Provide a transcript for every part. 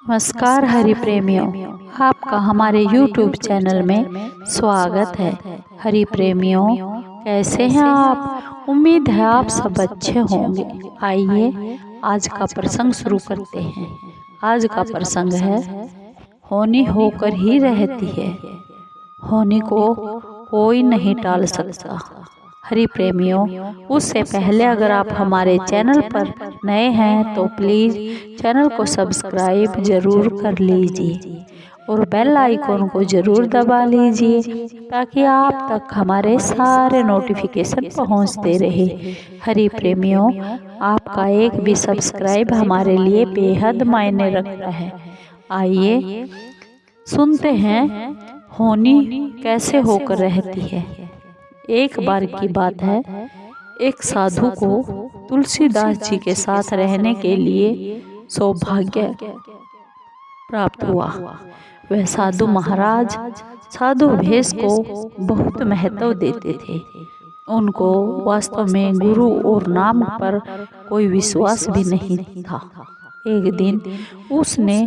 नमस्कार हरि प्रेमियों, आपका हमारे YouTube चैनल में स्वागत है। हरि प्रेमियों, कैसे हैं आप? उम्मीद है आप सब अच्छे होंगे। आइए आज का प्रसंग शुरू करते हैं। आज का प्रसंग है, होनी होकर ही रहती है, होनी को कोई नहीं टाल सकता। हरि प्रेमियों, उससे पहले अगर आप हमारे चैनल पर नए हैं तो प्लीज़ चैनल को सब्सक्राइब ज़रूर कर लीजिए और बेल आइकॉन को ज़रूर दबा लीजिए ताकि आप तक हमारे सारे नोटिफिकेशन पहुंचते रहे। हरि प्रेमियों, आपका एक भी सब्सक्राइब हमारे लिए बेहद मायने रखता है। आइए सुनते हैं, होनी कैसे होकर रहती है। एक बार की बात है, एक साधु को तुलसीदास जी के साथ रहने के लिए सौभाग्य प्राप्त हुआ। वह साधु महाराज साधु भेष को बहुत महत्व देते थे। उनको वास्तव में गुरु और नाम पर कोई विश्वास भी नहीं था। एक दिन उसने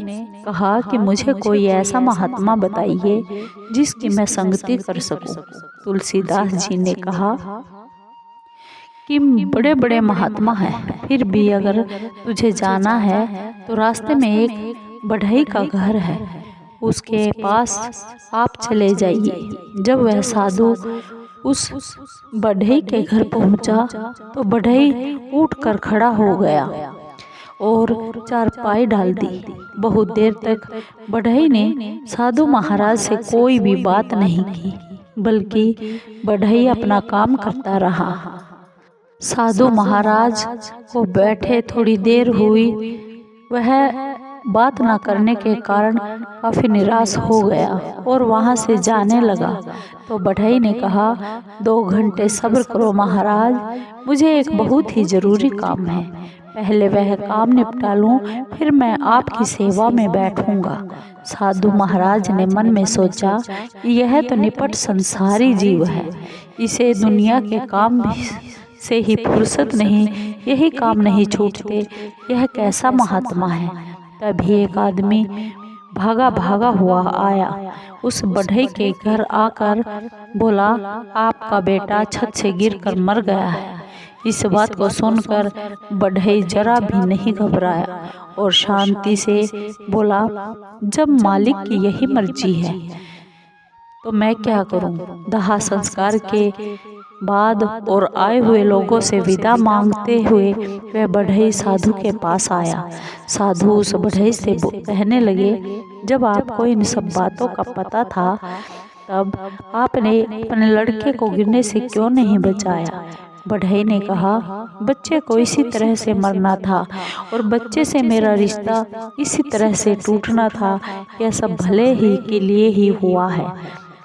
कहा कि मुझे कोई ऐसा महात्मा बताइए जिसकी मैं संगति कर सकूं। तुलसीदास जी ने कहा कि बड़े बड़े महात्मा हैं, फिर भी अगर तुझे जाना है तो रास्ते में एक बढ़ई का घर है, उसके पास आप चले जाइए। जब वह साधु उस बढ़ई के घर पहुंचा तो बढ़ई उठकर खड़ा हो गया और चारपाई डाल दी। बहुत देर तक बढ़ई ने साधु महाराज से कोई भी बात नहीं की, बल्कि बढ़ई अपना काम करता रहा। साधु महाराज को बैठे थोड़ी देर हुई। वह बात न करने के कारण काफी निराश हो गया और वहां से जाने लगा। तो बढ़ई ने कहा, 2 घंटे सब्र करो महाराज, मुझे एक बहुत ही जरूरी काम है। पहले वह काम निपटा लूं, फिर मैं आपकी सेवा में बैठूंगा। साधु महाराज ने मन में सोचा कि यह तो निपट संसारी जीव है, इसे दुनिया के काम से ही फुर्सत नहीं, यही काम नहीं छूटते, यह कैसा महात्मा है। तभी एक आदमी भागा भागा हुआ आया। उस बढ़ई के घर आकर बोला, आपका बेटा छत से गिरकर मर गया है। इस बात को सुनकर बढ़ई जरा भी नहीं घबराया और शांति से बोला, जब मालिक की यही मर्जी है तो मैं क्या करूं। दाह संस्कार के बाद और आए हुए लोगों से विदा मांगते हुए वह बढ़ई साधु के पास आया। साधु उस बढ़ई से कहने लगे, जब आपको इन सब बातों का पता था तब आपने अपने लड़के को गिरने से क्यों नहीं बचाया। बढ़ई ने कहा, बच्चे को इसी तरह से मरना था और बच्चे से मेरा रिश्ता इसी तरह से टूटना था। यह सब भले ही के लिए ही हुआ है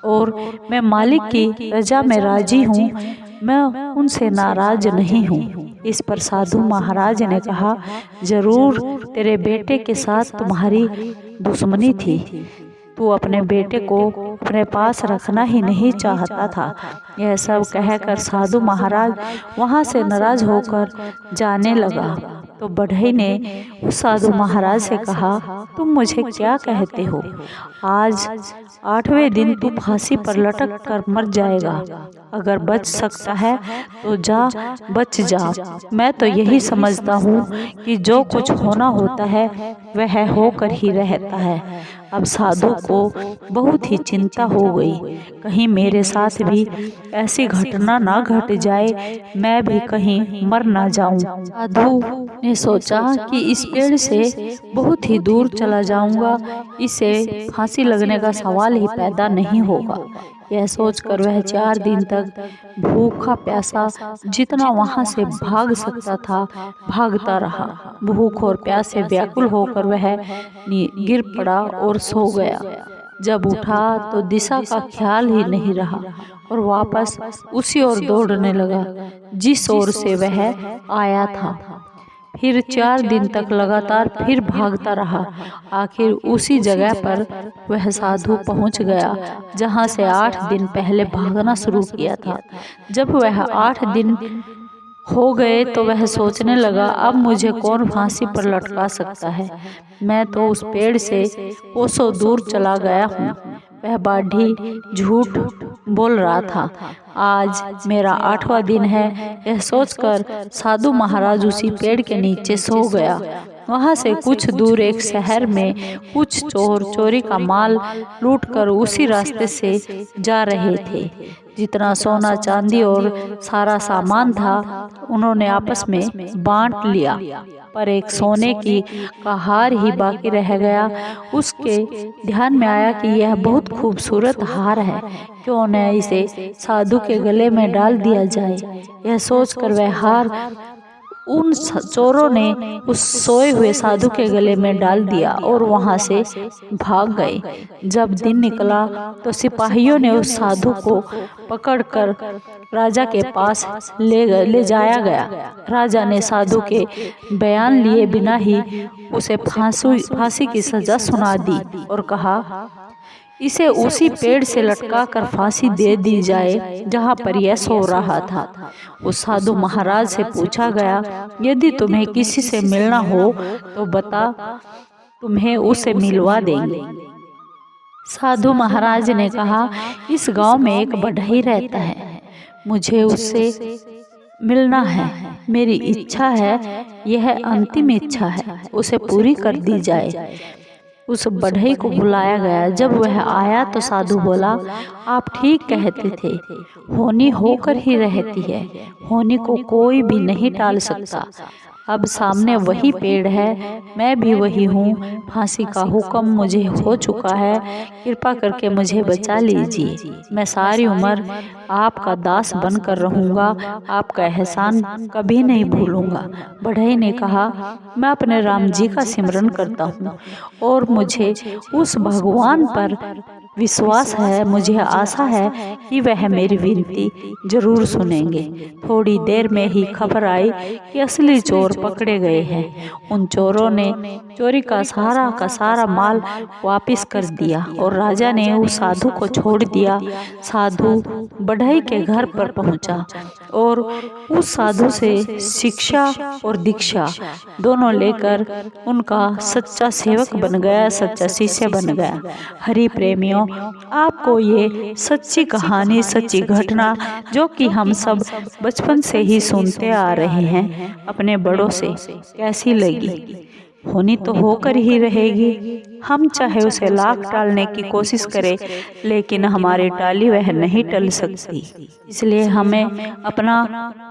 और मैं मालिक की रजा में राजी हूँ, मैं उनसे नाराज नहीं हूँ। इस पर साधु महाराज ने कहा, जरूर तेरे बेटे के साथ तुम्हारी दुश्मनी थी, तू अपने बेटे को अपने पास रखना ही नहीं चाहता था। यह सब कहकर साधु महाराज वहां से नाराज होकर जाने लगा। तो बढ़ई ने उस साधु महाराज से कहा, तुम मुझे क्या कहते हो? आज 8वें दिन तू फांसी पर लटक कर मर जाएगा। अगर बच सकता है तो जा, बच जा। मैं तो यही समझता हूँ कि जो कुछ होना होता है वह होकर ही रहता है। अब साधु को बहुत ही चिंता हो गई, कहीं मेरे साथ भी ऐसी घटना ना घट जाए, मैं भी कहीं मर ना जाऊं। साधु ने सोचा कि इस पेड़ से बहुत ही दूर चला जाऊंगा, इसे फांसी लगने का सवाल ही पैदा नहीं होगा। यह सोचकर वह 4 दिन तक भूखा प्यासा जितना वहां से भाग सकता था भागता रहा। भूख और प्यास से व्याकुल होकर वह गिर पड़ा और सो गया। जब उठा तो दिशा का ख्याल ही नहीं रहा और वापस उसी ओर दौड़ने लगा जिस ओर से वह आया था। फिर 4 दिन तक लगातार फिर भागता रहा। आखिर उसी जगह पर वह साधु पहुंच गया जहां से 8 दिन पहले भागना शुरू किया था। जब वह 8 दिन हो गए तो वह सोचने लगा, अब मुझे कौन फांसी पर लटका सकता है। मैं तो उस पेड़ से कोसों दूर चला गया हूँ। वह बाढ़ी झूठ बोल रहा था। आज मेरा 8वां दिन है। यह सोचकर साधु महाराज उसी पेड़ के नीचे सो गया। वहां से कुछ दूर एक शहर में कुछ चोर चोरी का माल लूटकर उसी रास्ते से जा रहे थे। जितना सोना चांदी और सारा सामान था उन्होंने आपस में बांट लिया, पर एक सोने की का हार ही बाकी रह गया। उसके ध्यान में आया कि यह बहुत खूबसूरत हार है, क्यों न इसे साधु के गले में डाल दिया जाए। यह सोचकर वह हार उन चोरों ने उस सोए हुए साधु के गले में डाल दिया और वहां से भाग गए। जब दिन निकला तो सिपाहियों ने उस साधु को पकड़कर राजा के पास ले जाया गया। राजा ने साधु के बयान लिए बिना ही उसे फांसी की सजा सुना दी और कहा, इसे उसी पेड़ से लटका कर फांसी दे दी जाए जहाँ पर यह सो रहा था। उस साधु महाराज से पूछा गया, यदि तुम्हें किसी से मिलना हो तो बता, तुम्हें उसे मिलवा देंगे। साधु महाराज ने कहा, इस गांव में एक बढ़ई रहता है, मुझे उससे मिलना है। मेरी इच्छा है, यह अंतिम इच्छा है, उसे पूरी कर दी जाए। उस बढ़ई को बुलाया गया। जब वह आया तो साधु बोला, आप ठीक कहते थे, होनी होकर ही रहती है, होनी को कोई भी नहीं टाल सकता। अब सामने वही पेड़ है, मैं भी वही हूँ। फांसी का हुक्म मुझे हो चुका है, कृपा करके मुझे बचा लीजिए। मैं सारी उम्र आपका दास बनकर रहूँगा, आपका एहसान कभी नहीं भूलूंगा। बढ़ई ने कहा, मैं अपने राम जी का सिमरन करता हूँ और मुझे उस भगवान पर विश्वास है, मुझे आशा है कि वह मेरी विनती जरूर सुनेंगे। थोड़ी देर में ही खबर आई कि असली चोर पकड़े गए हैं। उन चोरों ने चोरी का सारा माल वापस कर दिया और राजा ने उस साधु को छोड़ दिया। साधु बढ़ई के घर पर पहुंचा और उस साधु से शिक्षा और दीक्षा दोनों लेकर उनका सच्चा सेवक बन गया, सच्चा शिष्य बन गया। हरि प्रेमियों, आपको ये सच्ची कहानी, सच्ची घटना जो कि हम सब बचपन से ही सुनते आ रहे हैं अपने बड़ों से, कैसी लगी? होनी तो होकर ही रहेगी। हम चाहे उसे लाख टालने की कोशिश करें, लेकिन हमारी टाली वह नहीं टल सकती। इसलिए हमें अपना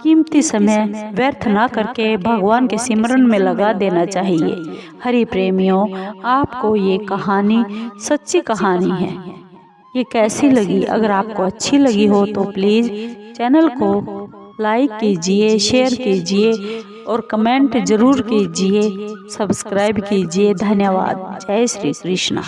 कीमती समय व्यर्थ ना करके भगवान के सिमरन में लगा देना चाहिए। हरि प्रेमियों, आपको ये कहानी सच्ची कहानी है, ये कैसी लगी? अगर आपको अच्छी लगी हो तो प्लीज़ चैनल को लाइक कीजिए, शेयर कीजिए और कमेंट जरूर कीजिए, सब्सक्राइब कीजिए। धन्यवाद। जय श्री कृष्ण।